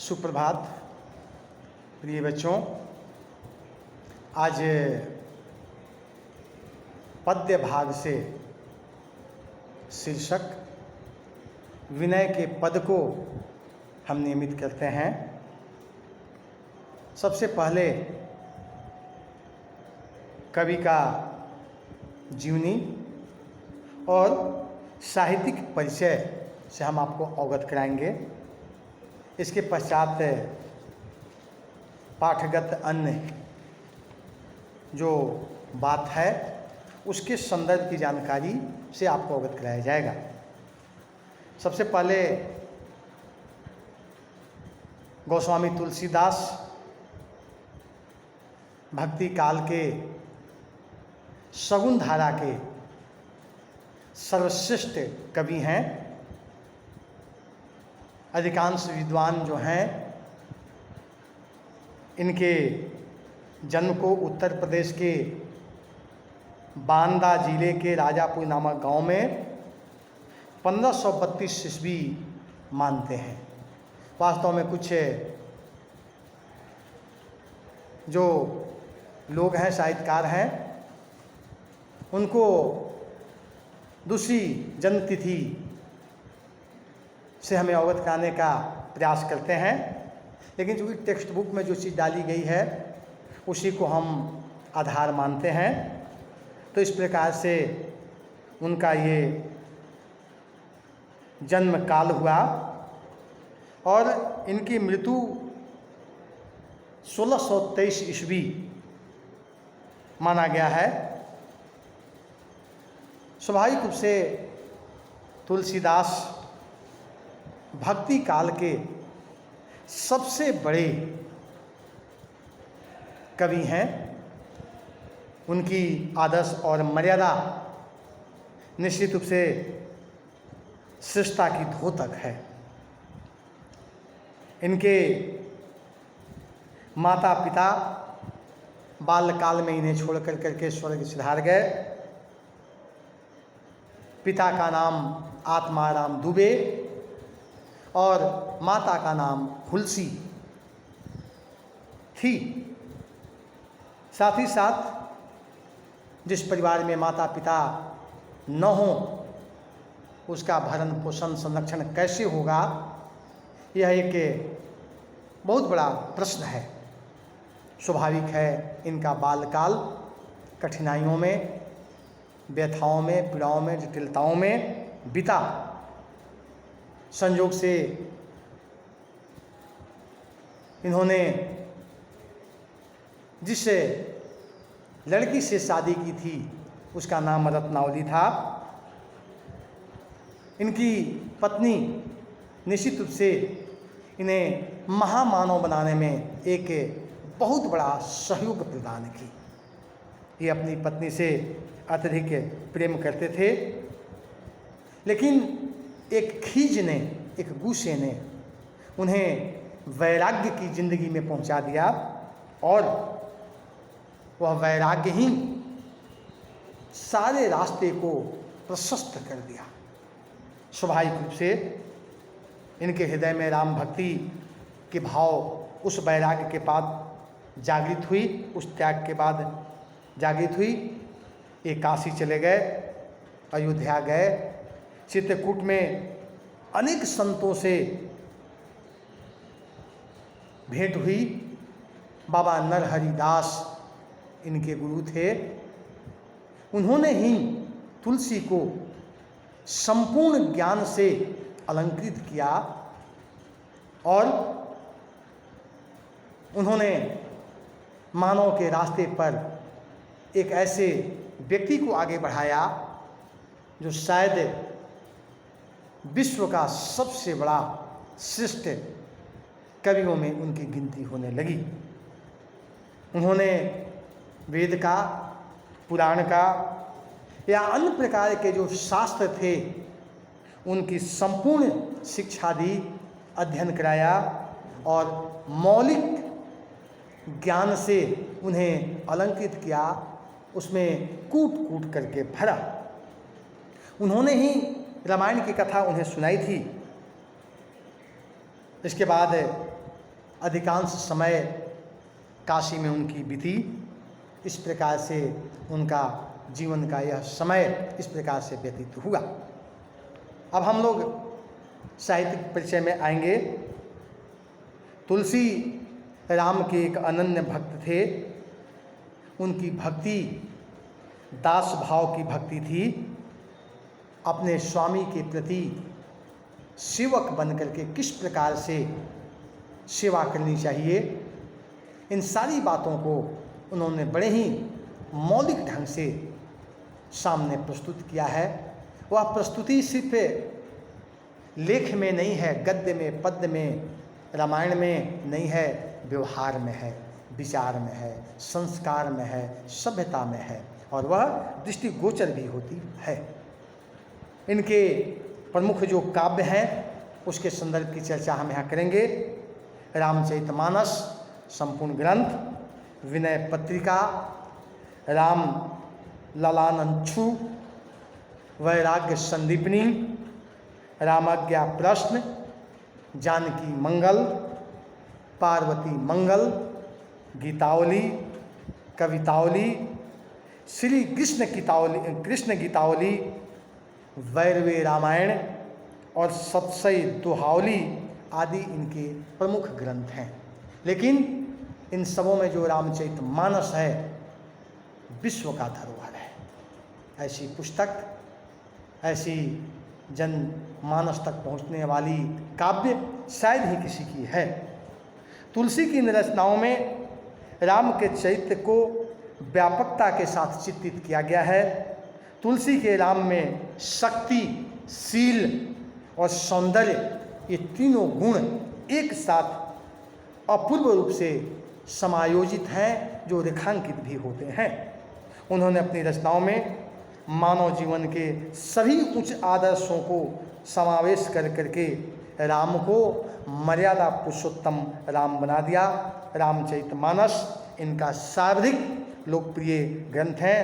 सुप्रभात प्रिय बच्चों। आज पद्य भाग से शीर्षक विनय के पद को हम नियमित करते हैं। सबसे पहले कवि का जीवनी और साहित्यिक परिचय से हम आपको अवगत कराएंगे। इसके पश्चात पाठगत अन्य जो बात है उसके संदर्भ की जानकारी से आपको अवगत कराया जाएगा। सबसे पहले गोस्वामी तुलसीदास भक्ति काल के सगुन धारा के सर्वश्रेष्ठ कवि हैं। अधिकांश विद्वान जो हैं इनके जन्म को उत्तर प्रदेश के बांदा जिले के राजापुर नामक गांव में 1532 ईस्वी मानते हैं। वास्तव में कुछ जो लोग हैं, साहित्यकार हैं, उनको दूसरी जन्म तिथि से हमें अवगत कराने का प्रयास करते हैं, लेकिन चूँकि टेक्स्ट बुक में जो चीज़ डाली गई है उसी को हम आधार मानते हैं। तो इस प्रकार से उनका ये जन्म काल हुआ और इनकी मृत्यु 1623 ईस्वी माना गया है। स्वाभाविक रूप से तुलसीदास भक्ति काल के सबसे बड़े कवि हैं। उनकी आदर्श और मर्यादा निश्चित रूप से श्रेष्ठता की द्योतक है। इनके माता पिता बाल्यकाल में इन्हें छोड़कर करके स्वर्ग सिधार गए। पिता का नाम आत्माराम दुबे और माता का नाम हुलसी थी। साथ ही साथ जिस परिवार में माता पिता न हो उसका भरण पोषण संरक्षण कैसे होगा, यह एक बहुत बड़ा प्रश्न है। स्वाभाविक है इनका बाल्यकाल कठिनाइयों में, व्यथाओं में, पीड़ाओं में, जटिलताओं में बीता। संयोग से इन्होंने जिस लड़की से शादी की थी उसका नाम रत्नावली था। इनकी पत्नी निश्चित रूप से इन्हें महामानव बनाने में एक बहुत बड़ा सहयोग प्रदान की। ये अपनी पत्नी से अत्यधिक प्रेम करते थे, लेकिन एक खीज ने, एक गुस्से ने उन्हें वैराग्य की जिंदगी में पहुंचा दिया और वह वैराग्य ही सारे रास्ते को प्रशस्त कर दिया। स्वाभाविक रूप से इनके हृदय में राम भक्ति के भाव उस वैराग्य के बाद जागृत हुई, उस त्याग के बाद जागृत हुई। ये काशी चले गए, अयोध्या गए, चित्रकूट में अनेक संतों से भेंट हुई। बाबा नरहरिदास इनके गुरु थे। उन्होंने ही तुलसी को संपूर्ण ज्ञान से अलंकृत किया और उन्होंने मानव के रास्ते पर एक ऐसे व्यक्ति को आगे बढ़ाया जो शायद विश्व का सबसे बड़ा श्रेष्ठ कवियों में उनकी गिनती होने लगी। उन्होंने वेद का, पुराण का या अन्य प्रकार के जो शास्त्र थे उनकी संपूर्ण शिक्षा दी, अध्ययन कराया और मौलिक ज्ञान से उन्हें अलंकृत किया, उसमें कूट कूट करके भरा। उन्होंने ही रामायण की कथा उन्हें सुनाई थी। इसके बाद अधिकांश समय काशी में उनकी बीती। इस प्रकार से उनका जीवन का यह समय इस प्रकार से व्यतीत हुआ। अब हम लोग साहित्यिक परिचय में आएंगे। तुलसी राम के एक अनन्य भक्त थे। उनकी भक्ति दास भाव की भक्ति थी। अपने स्वामी के प्रति सेवक बनकर के किस प्रकार से सेवा करनी चाहिए, इन सारी बातों को उन्होंने बड़े ही मौलिक ढंग से सामने प्रस्तुत किया है। वह प्रस्तुति सिर्फ लेख में नहीं है, गद्य में, पद्य में, रामायण में नहीं है, व्यवहार में है, विचार में है, संस्कार में है, सभ्यता में है, और वह दृष्टिगोचर भी होती है। इनके प्रमुख जो काव्य हैं उसके संदर्भ की चर्चा हम यहाँ करेंगे। रामचरितमानस संपूर्ण ग्रंथ, विनय पत्रिका, राम ललानंछु, वैराग्य संदीपनी, रामाज्ञा प्रश्न, जानकी मंगल, पार्वती मंगल, गीतावली, कवितावली, श्री कृष्ण गीतावली, वैरवे रामायण और सतसई दोहावली आदि इनके प्रमुख ग्रंथ हैं। लेकिन इन सबों में जो रामचरितमानस है विश्व का धरोहर है। ऐसी पुस्तक, ऐसी जनमानस तक पहुंचने वाली काव्य शायद ही किसी की है। तुलसी की इन रचनाओं में राम के चरित्र को व्यापकता के साथ चित्रित किया गया है। तुलसी के राम में शक्ति, शील और सौंदर्य, ये तीनों गुण एक साथ अपूर्व रूप से समायोजित हैं, जो रेखांकित भी होते हैं। उन्होंने अपनी रचनाओं में मानव जीवन के सभी उच्च आदर्शों को समावेश कर करके राम को मर्यादा पुरुषोत्तम राम बना दिया। रामचरितमानस इनका सर्वाधिक लोकप्रिय ग्रंथ है,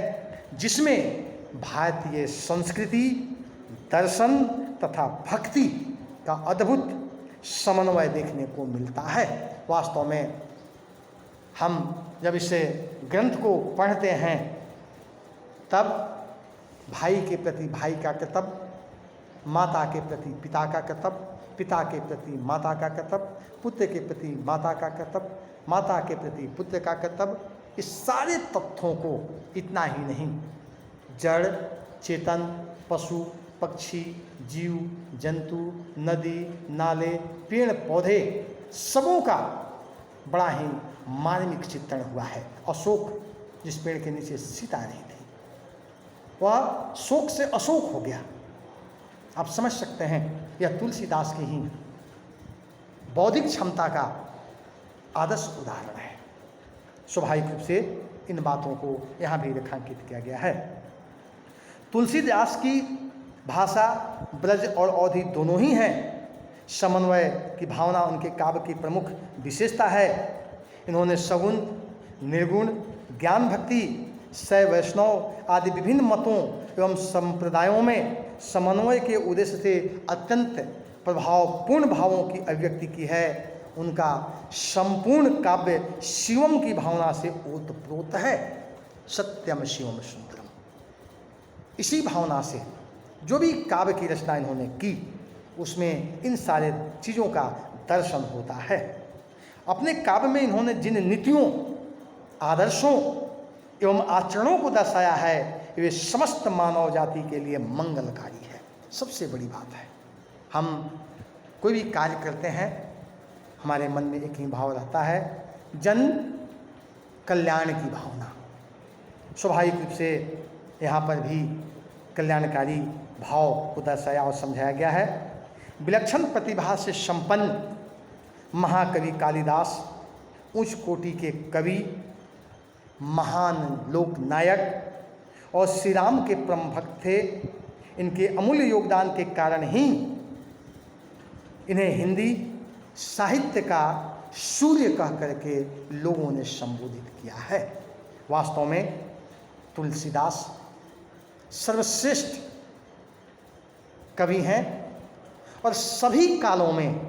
जिसमें भारतीय संस्कृति, दर्शन तथा भक्ति का अद्भुत समन्वय देखने को मिलता है। वास्तव में हम जब इस ग्रंथ को पढ़ते हैं तब भाई के प्रति भाई का कर्तव्य, माता के प्रति पिता का कर्तव्य, पिता के प्रति माता का कर्तव्य, पुत्र के प्रति माता का कर्तव्य, माता के प्रति पुत्र का कर्तव्य, इस सारे तथ्यों को इतना ही नहीं, जड़, चेतन, पशु, पक्षी, जीव, जंतु, नदी, नाले, पेड़ पौधे, सबों का बड़ा ही मार्मिक चित्रण हुआ है। अशोक, जिस पेड़ के नीचे सीता रही थी, वह शोक से अशोक हो गया। आप समझ सकते हैं, यह तुलसीदास की ही बौद्धिक क्षमता का आदर्श उदाहरण है। स्वाभाविक रूप से इन बातों को यहाँ भी रेखांकित किया गया है। तुलसीदास की भाषा ब्रज और अवधी दोनों ही हैं। समन्वय की भावना उनके काव्य की प्रमुख विशेषता है। इन्होंने सगुण, निर्गुण, ज्ञान भक्ति, शैव वैष्णव आदि विभिन्न मतों एवं संप्रदायों में समन्वय के उद्देश्य से अत्यंत प्रभावपूर्ण भावों की अभिव्यक्ति की है। उनका संपूर्ण काव्य शिवम की भावना से ओतप्रोत है। सत्यम शिवम सुंदरम, इसी भावना से जो भी काव्य की रचना इन्होंने की उसमें इन सारे चीज़ों का दर्शन होता है। अपने काव्य में इन्होंने जिन नीतियों, आदर्शों एवं आचरणों को दर्शाया है वे समस्त मानव जाति के लिए मंगलकारी है। सबसे बड़ी बात है, हम कोई भी कार्य करते हैं हमारे मन में एक ही भाव रहता है, जन कल्याण की भावना। स्वाभाविक रूप से यहाँ पर भी कल्याणकारी भाव को दर्शाया और समझाया गया है। विलक्षण प्रतिभा से संपन्न महाकवि कालिदास उच्च कोटि के कवि, महान लोक नायक और श्री राम के परम भक्त थे। इनके अमूल्य योगदान के कारण ही इन्हें हिंदी साहित्य का सूर्य कह करके लोगों ने संबोधित किया है। वास्तव में तुलसीदास सर्वश्रेष्ठ कवि हैं और सभी कालों में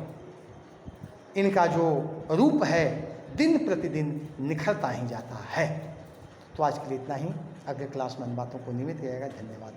इनका जो रूप है दिन प्रतिदिन निखरता ही जाता है। तो आज के लिए इतना ही। अगले क्लास में इन बातों को नियमित रहेगा। धन्यवाद।